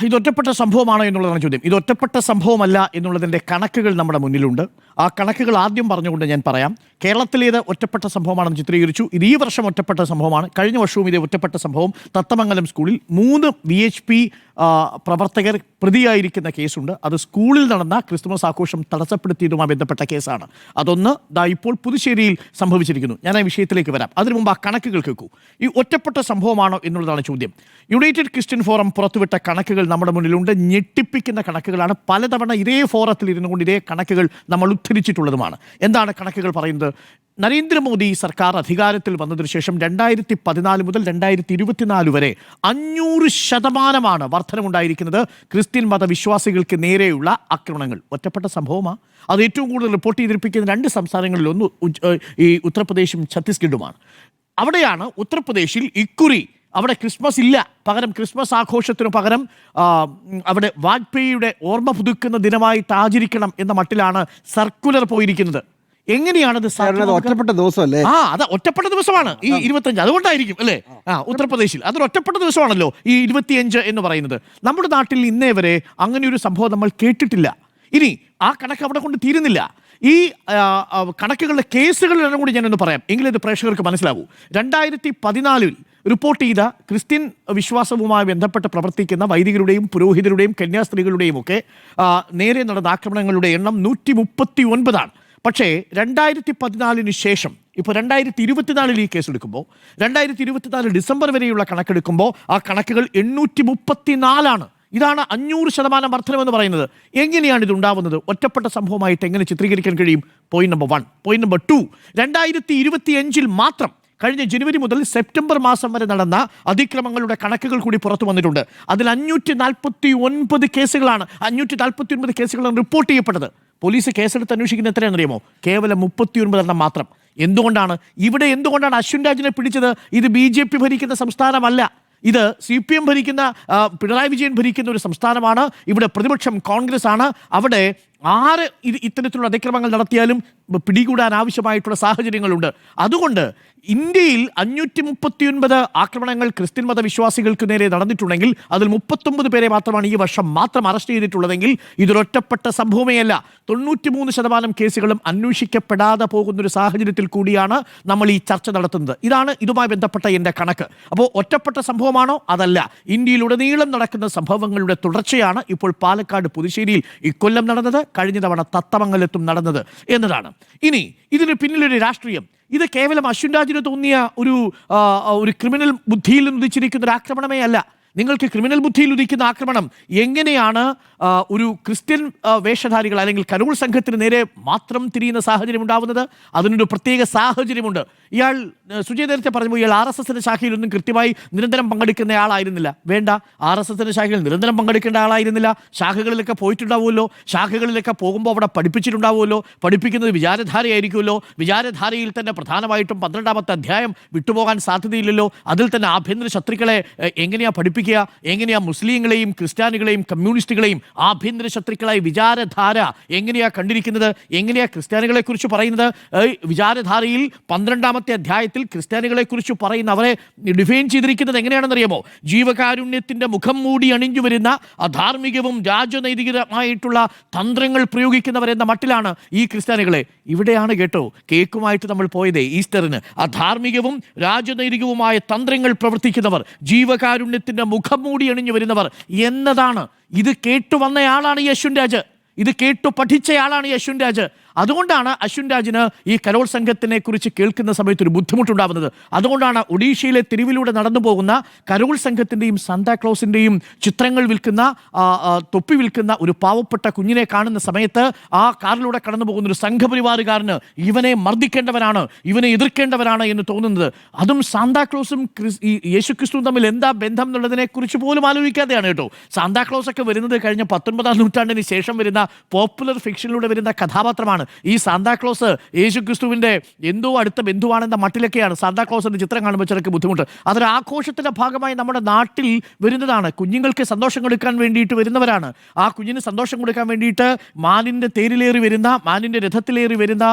ഇത് ഒറ്റപ്പെട്ട സംഭവമാണോ എന്നുള്ളതാണ് ചോദ്യം. ഇത് ഒറ്റപ്പെട്ട സംഭവമല്ല എന്നുള്ളതിൻ്റെ കണക്കുകൾ നമ്മുടെ മുന്നിലുണ്ട്. ആ കണക്കുകൾ ആദ്യം പറഞ്ഞുകൊണ്ട് ഞാൻ പറയാം. കേരളത്തിലേത് ഒറ്റപ്പെട്ട സംഭവമാണെന്ന് ചിത്രീകരിച്ചു. ഇത് ഈ വർഷം ഒറ്റപ്പെട്ട സംഭവമാണ്. കഴിഞ്ഞ വർഷവും ഇതേ ഒറ്റപ്പെട്ട സംഭവം. തത്തമംഗലം സ്കൂളിൽ 3 VHP പ്രവർത്തകർ പ്രതിയായിരിക്കുന്ന കേസുണ്ട്. അത് സ്കൂളിൽ നടന്ന ക്രിസ്തുമസ് ആഘോഷം തടസ്സപ്പെടുത്തിയതുമായി ബന്ധപ്പെട്ട കേസാണ്. അതൊന്ന് ഇപ്പോൾ പുതുശ്ശേരിയിൽ സംഭവിച്ചിരിക്കുന്നു. ഞാൻ ആ വിഷയത്തിലേക്ക് വരാം. അതിനു മുമ്പ് ആ കണക്കുകൾ കേൾക്കൂ. ഈ ഒറ്റപ്പെട്ട സംഭവമാണോ എന്നുള്ളതാണ് ചോദ്യം. യുണൈറ്റഡ് ക്രിസ്ത്യൻ ഫോറം പുറത്തുവിട്ട കണക്കുകൾ നമ്മുടെ മുന്നിലുണ്ട്. ഞെട്ടിപ്പിക്കുന്ന കണക്കുകളാണ്. പലതവണ ഇതേ ഫോറത്തിൽ ഇരുന്നു കൊണ്ട് ഇതേ കണക്കുകൾ നമ്മൾ ഉദ്ധരിച്ചിട്ടുള്ളതുമാണ്. എന്താണ് കണക്കുകൾ പറയുന്നത്? നരേന്ദ്രമോദി സർക്കാർ അധികാരത്തിൽ വന്നതിനു ശേഷം 2014 മുതൽ 2024 വരെ 500% വർധനമുണ്ടായിരിക്കുന്നത് ക്രിസ്ത്യൻ മതവിശ്വാസികൾക്ക് നേരെയുള്ള ആക്രമണങ്ങൾ. ഒറ്റപ്പെട്ട സംഭവമാണ്. അത് ഏറ്റവും കൂടുതൽ റിപ്പോർട്ട് ചെയ്തിരിപ്പിക്കുന്ന 2 സംസ്ഥാനങ്ങളിൽ ഒന്ന് ഈ ഉത്തർപ്രദേശും ഛത്തീസ്ഗഡുമാണ്. അവിടെയാണ് ഉത്തർപ്രദേശിൽ ഇക്കുറി അവിടെ ക്രിസ്മസ് ഇല്ല. പകരം ക്രിസ്മസ് ആഘോഷത്തിനു പകരം അവിടെ വാജ്പേയിയുടെ ഓർമ്മ പുതുക്കുന്ന ദിനമായിട്ട് ആചരിക്കണം എന്ന മട്ടിലാണ് സർക്കുലർ പോയിരിക്കുന്നത്. എങ്ങനെയാണത് ഒറ്റപ്പെട്ട ദിവസമല്ലേ? അത് ഒറ്റപ്പെട്ട ദിവസമാണ് ഈ 25. അതുകൊണ്ടായിരിക്കും അല്ലേ? ഉത്തർപ്രദേശിൽ അതൊരു ഒറ്റപ്പെട്ട ദിവസമാണല്ലോ ഈ 25 എന്ന് പറയുന്നത്. നമ്മുടെ നാട്ടിൽ ഇന്നേ വരെ അങ്ങനെ ഒരു സംഭവം നമ്മൾ കേട്ടിട്ടില്ല. ഇനി ആ കണക്ക് അവിടെ കൊണ്ട് തീരുന്നില്ല. ഈ കണക്കുകളുടെ കേസുകളെല്ലാം കൂടി ഞാനൊന്ന് പറയാം, എങ്കിലും ഇത് പ്രേക്ഷകർക്ക് മനസ്സിലാകൂ. 2014 റിപ്പോർട്ട് ചെയ്ത ക്രിസ്ത്യൻ വിശ്വാസവുമായി ബന്ധപ്പെട്ട് പ്രവർത്തിക്കുന്ന വൈദികരുടെയും പുരോഹിതരുടെയും കന്യാസ്ത്രീകളുടെയും ഒക്കെ നേരെ നടന്ന ആക്രമണങ്ങളുടെ എണ്ണം 139 പക്ഷേ 2014 ശേഷം ഇപ്പോൾ 2024 ഈ കേസെടുക്കുമ്പോൾ 2024 ഡിസംബർ വരെയുള്ള കണക്കെടുക്കുമ്പോൾ ആ കണക്കുകൾ 834. ഇതാണ് 500% വർധനമെന്ന് പറയുന്നത്. എങ്ങനെയാണ് ഇത് ഉണ്ടാവുന്നത്? ഒറ്റപ്പെട്ട സംഭവമായിട്ട് എങ്ങനെ ചിത്രീകരിക്കാൻ കഴിയും? Point number 1. പോയിന്റ് നമ്പർ 2, 2025 മാത്രം കഴിഞ്ഞ ജനുവരി മുതൽ സെപ്റ്റംബർ മാസം വരെ നടന്ന അതിക്രമങ്ങളുടെ കണക്കുകൾ കൂടി പുറത്തു വന്നിട്ടുണ്ട്. അതിൽ 549 കേസുകളാണ് 549 കേസുകളാണ് റിപ്പോർട്ട് ചെയ്യപ്പെട്ടത്. പോലീസ് കേസെടുത്ത് അന്വേഷിക്കുന്നത് എത്രയാണെന്നറിയാമോ? കേവലം 39 മാത്രം. എന്തുകൊണ്ടാണ് അശ്വിൻ രാജിനെ പിടിച്ചത്? ഇത് BJP ഭരിക്കുന്ന സംസ്ഥാനമല്ല. ഇത് CPM ഭരിക്കുന്ന പിണറായി വിജയൻ ഭരിക്കുന്ന ഒരു സംസ്ഥാനമാണ്. ഇവിടെ പ്രതിപക്ഷം കോൺഗ്രസ് ആണ്. അവിടെ ആര് ഇത്തരത്തിലുള്ള അതിക്രമങ്ങൾ നടത്തിയാലും പിടികൂടാൻ ആവശ്യമായിട്ടുള്ള സാഹചര്യങ്ങളുണ്ട്. അതുകൊണ്ട് ഇന്ത്യയിൽ 539 ആക്രമണങ്ങൾ ക്രിസ്ത്യൻ മതവിശ്വാസികൾക്ക് നേരെ നടന്നിട്ടുണ്ടെങ്കിൽ അതിൽ 39 പേരെ മാത്രമാണ് ഈ വർഷം മാത്രം അറസ്റ്റ് ചെയ്തിട്ടുള്ളതെങ്കിൽ ഇതൊരൊറ്റപ്പെട്ട സംഭവമേ അല്ല. 93% കേസുകളും അന്വേഷിക്കപ്പെടാതെ പോകുന്നൊരു സാഹചര്യത്തിൽ കൂടിയാണ് നമ്മൾ ഈ ചർച്ച നടത്തുന്നത്. ഇതാണ് ഇതുമായി ബന്ധപ്പെട്ട എൻ്റെ കണക്ക്. അപ്പോൾ ഒറ്റപ്പെട്ട സംഭവമാണോ? അതല്ല. ഇന്ത്യയിലുടനീളം നടക്കുന്ന സംഭവങ്ങളുടെ തുടർച്ചയാണ് ഇപ്പോൾ പാലക്കാട് പുതുശ്ശേരിയിൽ ഇക്കൊല്ലം നടന്നത്, കഴിഞ്ഞ തവണ തത്തമംഗലത്തും നടന്നത് എന്നതാണ്. ഇനി ഇതിന് പിന്നിലൊരു രാഷ്ട്രീയം. ഇത് കേവലം അശ്വിൻ രാജിന് തോന്നിയ ഒരു ക്രിമിനൽ ബുദ്ധിയിൽ ഉദിച്ചിരിക്കുന്ന ഒരു ആക്രമണമേ അല്ല. നിങ്ങൾക്ക് ക്രിമിനൽ ബുദ്ധിയിൽ ഉദിക്കുന്ന ആക്രമണം എങ്ങനെയാണ് ഒരു ക്രിസ്ത്യൻ വേഷധാരികൾ അല്ലെങ്കിൽ കരോൾ സംഘത്തിന് നേരെ മാത്രം തിരിയുന്ന സാഹചര്യം ഉണ്ടാവുന്നത്? അതിനൊരു പ്രത്യേക സാഹചര്യമുണ്ട്. ഇയാൾ സുജയ് നേരത്തെ പറഞ്ഞു, ഇയാൾ RSSന്റെ ശാഖയിലൊന്നും കൃത്യമായി നിരന്തരം പങ്കെടുക്കുന്ന ആളായിരുന്നില്ല. വേണ്ട, RSSന്റെ ശാഖയിൽ നിരന്തരം പങ്കെടുക്കേണ്ട ആളായിരുന്നില്ല. ശാഖകളിലൊക്കെ പോയിട്ടുണ്ടാവുമല്ലോ. ശാഖകളിലൊക്കെ പോകുമ്പോൾ അവിടെ പഠിപ്പിച്ചിട്ടുണ്ടാവുമല്ലോ. പഠിപ്പിക്കുന്നത് വിചാരധാരയായിരിക്കുമല്ലോ. വിചാരധാരയിൽ തന്നെ പ്രധാനമായിട്ടും 12-ാമത്തെ അധ്യായം വിട്ടുപോകാൻ സാധ്യതയില്ലല്ലോ. അതിൽ തന്നെ ആഭ്യന്തര ശത്രുക്കളെ എങ്ങനെയാണ് പഠിപ്പിക്കുക? എങ്ങനെയാണ് മുസ്ലിങ്ങളെയും ക്രിസ്ത്യാനികളെയും കമ്മ്യൂണിസ്റ്റുകളെയും ആഭ്യന്തര ശത്രുക്കളായി വിചാരധാര എങ്ങനെയാ കണ്ടിരിക്കുന്നത്? എങ്ങനെയാ ക്രിസ്ത്യാനികളെ കുറിച്ച് പറയുന്നത്? വിചാരധാരയിൽ 12-ാമത്തെ അധ്യായത്തിൽ ക്രിസ്ത്യാനികളെ കുറിച്ച് പറയുന്ന അവരെ ഡിഫൈൻ ചെയ്തിരിക്കുന്നത് എങ്ങനെയാണെന്നറിയാമോ? ജീവകാരുണ്യത്തിന്റെ മുഖം മൂടി അണിഞ്ഞു വരുന്ന അധാർമികവും രാജനൈതികമായിട്ടുള്ള തന്ത്രങ്ങൾ പ്രയോഗിക്കുന്നവരെന്ന മട്ടിലാണ് ഈ ക്രിസ്ത്യാനികളെ. ഇവിടെയാണ് കേട്ടോ കേക്കുമായിട്ട് നമ്മൾ പോയത് ഈസ്റ്ററിന്. അധാർമികവും രാജനൈതികവുമായ തന്ത്രങ്ങൾ പ്രവർത്തിക്കുന്നവർ, ജീവകാരുണ്യത്തിന്റെ മുഖം മൂടി അണിഞ്ഞു വരുന്നവർ എന്നതാണ്. ഇത് കേട്ടു വന്നയാളാണ് ഈ അശ്വിൻ രാജ്. ഇത് കേട്ടു പഠിച്ചയാളാണ് ഈ അശ്വിൻ രാജ്. അതുകൊണ്ടാണ് അശ്വിൻ രാജിന് ഈ കരോൾ സംഘത്തിനെ കുറിച്ച് കേൾക്കുന്ന സമയത്ത് ഒരു ബുദ്ധിമുട്ടുണ്ടാവുന്നത്. അതുകൊണ്ടാണ് ഒഡീഷയിലെ തെരുവിലൂടെ നടന്നു പോകുന്ന കരോൾ സംഘത്തിൻ്റെയും സാന്താക്ലോസിൻ്റെയും ചിത്രങ്ങൾ വിൽക്കുന്ന തൊപ്പി വിൽക്കുന്ന ഒരു പാവപ്പെട്ട കുഞ്ഞിനെ കാണുന്ന സമയത്ത് ആ കാറിലൂടെ കടന്നു പോകുന്ന ഒരു സംഘപരിവാറുകാരന് ഇവനെ മർദ്ദിക്കേണ്ടവരാണ്, ഇവനെ എതിർക്കേണ്ടവരാണ് എന്ന് തോന്നുന്നത്. അതും സാന്താക്ലോസും യേശുക്രിസ്തുവും തമ്മിൽ എന്താ ബന്ധം എന്നുള്ളതിനെ കുറിച്ച് പോലും ആലോചിക്കാതെയാണ് കേട്ടോ. സാന്താക്ലോസ് ഒക്കെ വരുന്നത് കഴിഞ്ഞ 19-ാം നൂറ്റാണ്ടിന് ശേഷം വരുന്ന പോപ്പുലർ ഫിക്ഷനിലൂടെ വരുന്ന കഥാപാത്രമാണ്. ഈ സാന്താക്ലോസ് യേശുക്രിസ്തുവിൻ്റെ എന്തോ അടുത്ത ബന്ധുവാണെന്ന മട്ടിലൊക്കെയാണ് സാന്താക്ലോസിൻ്റെ ചിത്രം കാണുമ്പോൾ ചിലർക്ക് ബുദ്ധിമുട്ട്. അതൊരു ആഘോഷത്തിൻ്റെ ഭാഗമായി നമ്മുടെ നാട്ടിൽ വരുന്നതാണ്. കുഞ്ഞുങ്ങൾക്ക് സന്തോഷം കൊടുക്കാൻ വേണ്ടിയിട്ട് വരുന്നവരാണ്. ആ കുഞ്ഞിന് സന്തോഷം കൊടുക്കാൻ വേണ്ടിയിട്ട് മാനിൻ്റെ തേരിലേറി വരുന്ന, മാനിൻ്റെ രഥത്തിലേറി വരുന്ന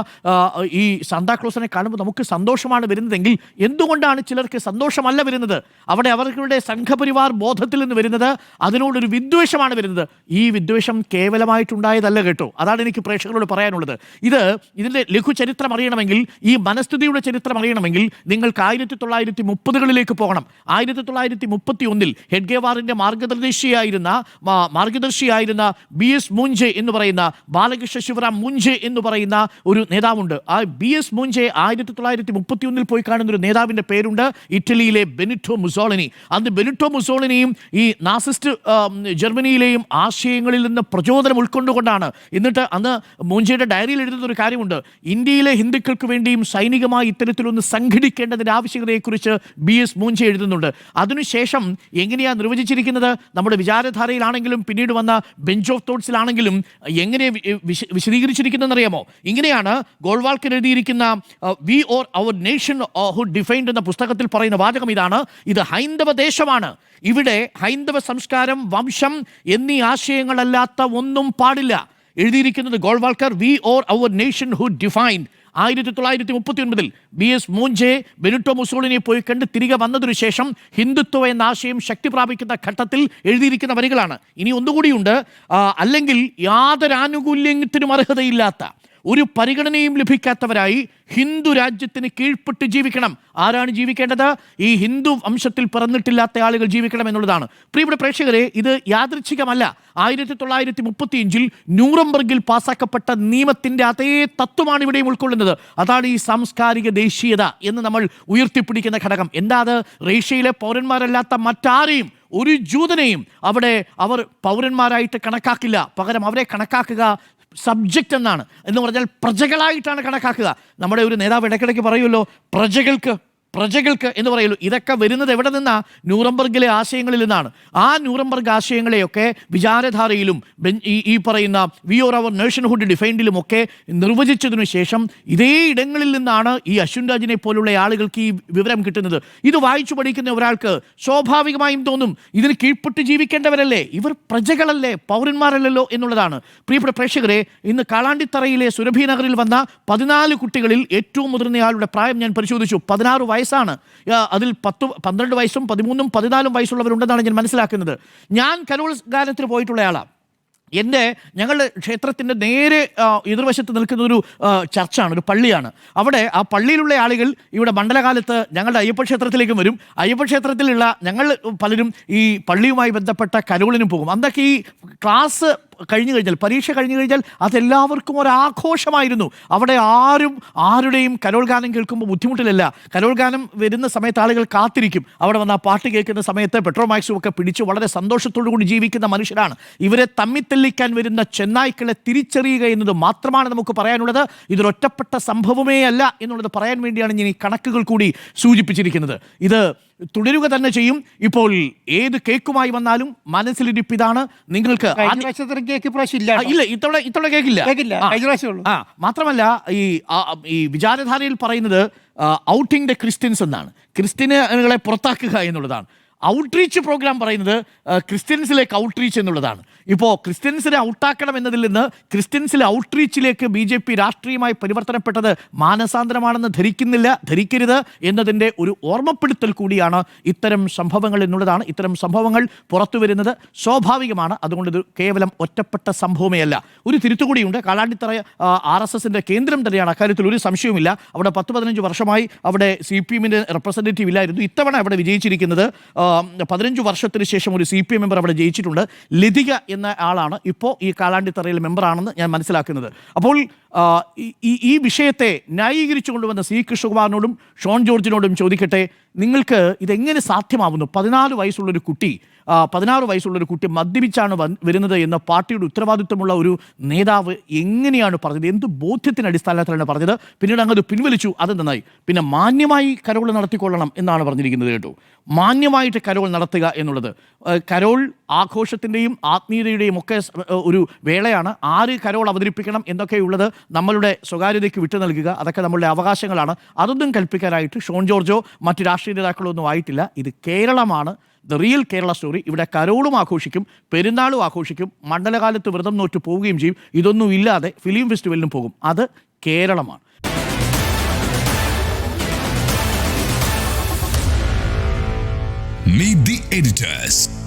ഈ സാന്താക്ലോസിനെ കാണുമ്പോൾ നമുക്ക് സന്തോഷമാണ് വരുന്നതെങ്കിൽ എന്തുകൊണ്ടാണ് ചിലർക്ക് സന്തോഷമല്ല വരുന്നത്? അവിടെ അവരുടെ സംഘപരിവാർ ബോധത്തിൽ നിന്ന് വരുന്നത് അതിനോടൊരു വിദ്വേഷമാണ് വരുന്നത്. ഈ വിദ്വേഷം കേവലമായിട്ടുണ്ടായതല്ല കേട്ടോ. അതാണ് എനിക്ക് പ്രേക്ഷകരോട് പറയാനുള്ളത്. ഇതിൻ്റെ ലഘു ചരിത്രം അറിയണമെങ്കിൽ, ഈ മനസ്ഥിതിയുടെ ചരിത്രം അറിയണമെങ്കിൽ നിങ്ങൾക്ക് 1930കളിലേക്ക് പോകണം. 1931 ഹെഡ്ഗേവാറിൻ്റെ മാർഗദർശിയായിരുന്ന BS മൂഞ്ചെ എന്ന് പറയുന്ന, ബാലകൃഷ്ണ ശിവറാം മൂഞ്ചെ എന്ന് പറയുന്ന ഒരു നേതാവുണ്ട്. ആ BS മൂഞ്ചെ 1931 പോയി കാണുന്ന ഒരു നേതാവിൻ്റെ പേരുണ്ട് ഇറ്റലിയിലെ ബെനിറ്റോ മുസോളിനി. അന്ന് ബെനിറ്റോ മുസോളിനിയും ഈ നാസിസ്റ്റ് ജർമ്മനിയിലെയും ആശയങ്ങളിൽ നിന്ന് പ്രചോദനം ഉൾക്കൊണ്ടുകൊണ്ടാണ്. എന്നിട്ട് അന്ന് മൂഞ്ചയുടെ ഡയറിയിൽ എഴുതുന്ന ഒരു കാര്യമുണ്ട്, ഇന്ത്യയിലെ ഹിന്ദുക്കൾക്ക് വേണ്ടിയും സൈനികമായി ഇത്തരത്തിലൊന്ന് സംഘടിക്കേണ്ടതിൻ്റെ ആവശ്യകതയെക്കുറിച്ച് BS മൂഞ്ചെ എഴുതുന്നുണ്ട്. അതിനുശേഷം എങ്ങനെയാണ് നിർവചിച്ചിരിക്കുന്നത്? നമ്മുടെ വിചാരധാരയിലാണെങ്കിലും പിന്നീട് വന്ന ബെഞ്ച് ഓഫ് തോട്ട്സിലാണെങ്കിലും എങ്ങനെ വിശദീകരിച്ചിരിക്കുന്നതെന്നറിയാമോ? ഇങ്ങനെയാണ് ഗോൾവാൾക്കർ എഴുതിയിരിക്കുന്ന we or our nationhood defined എന്ന പുസ്തകത്തിൽ പറയുന്ന വാചകം ഇതാണ്: ഇത് ഹൈന്ദവ ദേശമാണ്, ഇവിടെ ഹൈന്ദവ സംസ്കാരം, വംശം എന്നീ ആശയങ്ങളല്ലാത്ത ഒന്നും പാടില്ല. എഴുതിയിരിക്കുന്നത് Golwalkar, we or our nationhood defined. 1939 BS Moonje Benito മുസോളിനിയെ പോയി കണ്ട് തിരികെ വന്നതിനു ശേഷം ഹിന്ദുത്വ എന്ന ആശയം ശക്തി പ്രാപിക്കുന്ന ഘട്ടത്തിൽ എഴുതിയിരിക്കുന്ന വരികളാണ്. ഇനി ഒന്നുകൂടിയുണ്ട്, അല്ലെങ്കിൽ യാതൊരു ആനുകൂല്യത്തിനും അർഹതയില്ലാത്ത, ഒരു പരിഗണനയും ലഭിക്കാത്തവരായി ഹിന്ദു രാജ്യത്തിന് കീഴ്പ്പെട്ട് ജീവിക്കണം. ആരാണ് ജീവിക്കേണ്ടത്? ഈ ഹിന്ദു വംശത്തിൽ പിറന്നിട്ടില്ലാത്ത ആളുകൾ ജീവിക്കണം എന്നുള്ളതാണ്. പ്രിയപ്പെട്ട പ്രേക്ഷകരെ, ഇത് യാദൃച്ഛികമല്ല. 1935 ന്യൂറംബർഗിൽ പാസാക്കപ്പെട്ട നിയമത്തിൻ്റെ അതേ തത്വമാണ് ഇവിടെയും ഉൾക്കൊള്ളുന്നത്. അതാണ് ഈ സാംസ്കാരിക ദേശീയത എന്ന് നമ്മൾ ഉയർത്തിപ്പിടിക്കുന്ന ഘടകം. എന്താ അത്? റഷ്യയിലെ പൗരന്മാരല്ലാത്ത മറ്റാരെയും, ഒരു ജൂതനെയും അവിടെ അവർ പൗരന്മാരായിട്ട് കണക്കാക്കില്ല. പകരം അവരെ കണക്കാക്കുക സബ്ജക്റ്റ് എന്നാണ്. എന്ന് പറഞ്ഞാൽ പ്രജകളായിട്ടാണ് കണക്കാക്കുക. നമ്മുടെ ഒരു നേതാവ് ഇടയ്ക്കിടയ്ക്ക് പറയുമല്ലോ, പ്രജകൾക്ക് എന്ന് പറയുള്ളൂ. ഇതൊക്കെ വരുന്നത് എവിടെ നിന്നാ? ന്യൂറംബർഗിലെ ആശയങ്ങളിൽ നിന്നാണ്. ആ ന്യൂറംബർഗ് ആശയങ്ങളെയൊക്കെ വിചാരധാരയിലും ഈ പറയുന്ന വി ഓർ അവർ നേഷൻഹുഡ് ഡിഫൈൻഡിലും ഒക്കെ നിർവചിച്ചതിനു ശേഷം ഇതേ ഇടങ്ങളിൽ നിന്നാണ് ഈ അശ്വിൻ രാജിനെ പോലുള്ള ആളുകൾക്ക് ഈ വിവരം കിട്ടുന്നത്. ഇത് വായിച്ചു പഠിക്കുന്ന ഒരാൾക്ക് സ്വാഭാവികമായും തോന്നും, ഇതിന് കീഴ്പ്പെട്ട് ജീവിക്കേണ്ടവരല്ലേ, ഇവർ പ്രജകളല്ലേ, പൗരന്മാരല്ലല്ലോ എന്നുള്ളതാണ്. പ്രിയപ്പെട്ട പ്രേക്ഷകരെ, ഇന്ന് കാളാണ്ടിത്തറയിലെ സുരഭി നഗറിൽ വന്ന 14 കുട്ടികളിൽ ഏറ്റവും മുതിർന്നയാളുടെ പ്രായം ഞാൻ പരിശോധിച്ചു. 16 വയസ്സാണ്. അതിൽ 12 വയസ്സും 13ഉം 14ഉം വയസ്സുള്ളവരുണ്ടെന്നാണ് ഞാൻ മനസ്സിലാക്കുന്നത്. ഞാൻ കരോൾ ഗാനത്തിന് പോയിട്ടുള്ള ആളാണ്. ഞങ്ങളുടെ ക്ഷേത്രത്തിൻ്റെ നേരെ എതിർവശത്ത് നിൽക്കുന്ന ഒരു ചർച്ചാണ്, ഒരു പള്ളിയാണ്. അവിടെ ആ പള്ളിയിലുള്ള ആളുകൾ ഇവിടെ മണ്ഡലകാലത്ത് ഞങ്ങളുടെ അയ്യപ്പ ക്ഷേത്രത്തിലേക്കും വരും. അയ്യപ്പ ക്ഷേത്രത്തിലുള്ള ഞങ്ങൾ പലരും ഈ പള്ളിയുമായി ബന്ധപ്പെട്ട കരോളിനും പോകും. അന്നൊക്കെ ഈ ക്ലാസ് കഴിഞ്ഞു കഴിഞ്ഞാൽ, പരീക്ഷ കഴിഞ്ഞു കഴിഞ്ഞാൽ അതെല്ലാവർക്കും ഒരാഘോഷമായിരുന്നു. അവിടെ ആരുടെയും കരോൾ ഗാനം കേൾക്കുമ്പോൾ ബുദ്ധിമുട്ടിലല്ല. കരോൾ ഗാനം വരുന്ന സമയത്ത് ആളുകൾ കാത്തിരിക്കും. അവിടെ വന്ന് ആ പാട്ട് കേൾക്കുന്ന സമയത്ത് പെട്രോമാക്സും ഒക്കെ പിടിച്ച് വളരെ സന്തോഷത്തോടു കൂടി ജീവിക്കുന്ന മനുഷ്യരാണ്. ഇവരെ തമ്മിത്തല്ലിക്കാൻ വരുന്ന ചെന്നായ്ക്കളെ തിരിച്ചറിയുക എന്നത് മാത്രമാണ് നമുക്ക് പറയാനുള്ളത്. ഇതൊരൊറ്റപ്പെട്ട സംഭവമേ അല്ല എന്നുള്ളത് പറയാൻ വേണ്ടിയാണ് ഞാൻ ഈ കണക്കുകൾ കൂടി സൂചിപ്പിച്ചിരിക്കുന്നത്. ഇത് തുടരുക തന്നെ ചെയ്യും. ഇപ്പോൾ ഏത് കേക്കുമായി വന്നാലും മനസ്സിലിരിപ്പിതാണ്. നിങ്ങൾക്ക് ഇല്ല, ഇത്തവണ കേക്കില്ല. മാത്രമല്ല ഈ വിചാരധാരയിൽ പറയുന്നത് ഔട്ടിംഗ് ദ ക്രിസ്ത്യൻസ് എന്നാണ്. ക്രിസ്ത്യനുകളെ പുറത്താക്കുക എന്നുള്ളതാണ്. ഔട്ട്റീച്ച് പ്രോഗ്രാം പറയുന്നത് ക്രിസ്ത്യൻസിലേക്ക് ഔട്ട്റീച്ച് എന്നുള്ളതാണ്. ഇപ്പോൾ ക്രിസ്ത്യൻസിനെ ഔട്ടാക്കണം എന്നതിൽ നിന്ന് ക്രിസ്ത്യൻസിലെ ഔട്ട്റീച്ചിലേക്ക് BJP രാഷ്ട്രീയമായി പരിവർത്തനപ്പെട്ടത് മാനസാന്തരമാണെന്ന് ധരിക്കരുത് എന്നതിൻ്റെ ഒരു ഓർമ്മപ്പെടുത്തൽ കൂടിയാണ് ഇത്തരം സംഭവങ്ങൾ എന്നുള്ളതാണ്. ഇത്തരം സംഭവങ്ങൾ പുറത്തു വരുന്നത് സ്വാഭാവികമാണ്. അതുകൊണ്ട് ഇത് കേവലം ഒറ്റപ്പെട്ട സംഭവമേ അല്ല. ഒരു തിരുത്തുകൂടിയുണ്ട്. കാളാണ്ടിത്തറ RSSൻ്റെ കേന്ദ്രം തന്നെയാണ്, അക്കാര്യത്തിൽ ഒരു സംശയവുമില്ല. അവിടെ 10-15 വർഷമായി അവിടെ CPMൻ്റെ റെപ്രസെൻറ്റേറ്റീവ് ഇല്ലായിരുന്നു. ഇത്തവണ അവിടെ വിജയിച്ചിരിക്കുന്നത് 15 വർഷത്തിന് ശേഷം ഒരു CPM മെമ്പർ അവിടെ ജയിച്ചിട്ടുണ്ട്. ലതിക എന്ന ആളാണ് ഇപ്പോൾ ഈ കാളാണ്ടിത്തറയിൽ മെമ്പറാണെന്ന് ഞാൻ മനസ്സിലാക്കുന്നത്. അപ്പോൾ ഈ വിഷയത്തെ ന്യായീകരിച്ചു കൊണ്ടുവന്ന C കൃഷ്ണകുമാറിനോടും ഷോൺ ജോർജിനോടും ചോദിക്കട്ടെ, നിങ്ങൾക്ക് ഇതെങ്ങനെ സാധ്യമാവുന്നു? 14 വയസ്സുള്ളൊരു കുട്ടി 16 വയസ്സുള്ളൊരു കുട്ടി മദ്യപിച്ചാണ് വരുന്നത് എന്ന പാർട്ടിയുടെ ഉത്തരവാദിത്വമുള്ള ഒരു നേതാവ് എങ്ങനെയാണ് പറഞ്ഞത്? എന്ത് ബോധ്യത്തിന് അടിസ്ഥാനത്തിലാണ് പറഞ്ഞത്? പിന്നീട് അങ്ങ് പിൻവലിച്ചു, അത് നന്നായി. പിന്നെ മാന്യമായി കരോൾ നടത്തിക്കൊള്ളണം എന്നാണ് പറഞ്ഞിരിക്കുന്നത് കേട്ടോ. മാന്യമായിട്ട് കരോൾ നടത്തുക എന്നുള്ളത്, കരോൾ ആഘോഷത്തിൻ്റെയും ആത്മീയതയുടെയും ഒക്കെ ഒരു വേളയാണ്. ആര് കരോൾ അവതരിപ്പിക്കണം എന്നൊക്കെയുള്ളത് നമ്മളുടെ സ്വകാര്യതയ്ക്ക് വിട്ടു നൽകുക, അതൊക്കെ നമ്മളുടെ അവകാശങ്ങളാണ്. അതൊന്നും കൽപ്പിക്കാനായിട്ട് ഷോൺ ജോർജോ മറ്റ് രാഷ്ട്രീയ നേതാക്കളോ ഒന്നും ആയിട്ടില്ല. ഇത് കേരളമാണ്, ദ റിയൽ കേരള സ്റ്റോറി. ഇവിടെ കരോളും ആഘോഷിക്കും, പെരുന്നാളും ആഘോഷിക്കും, മണ്ഡലകാലത്ത് വ്രതം നോറ്റ് പോവുകയും ചെയ്യും. ഇതൊന്നും ഇല്ലാതെ ഫിലിം ഫെസ്റ്റിവലിനും പോകും. അത് കേരളമാണ്. Meet the editors.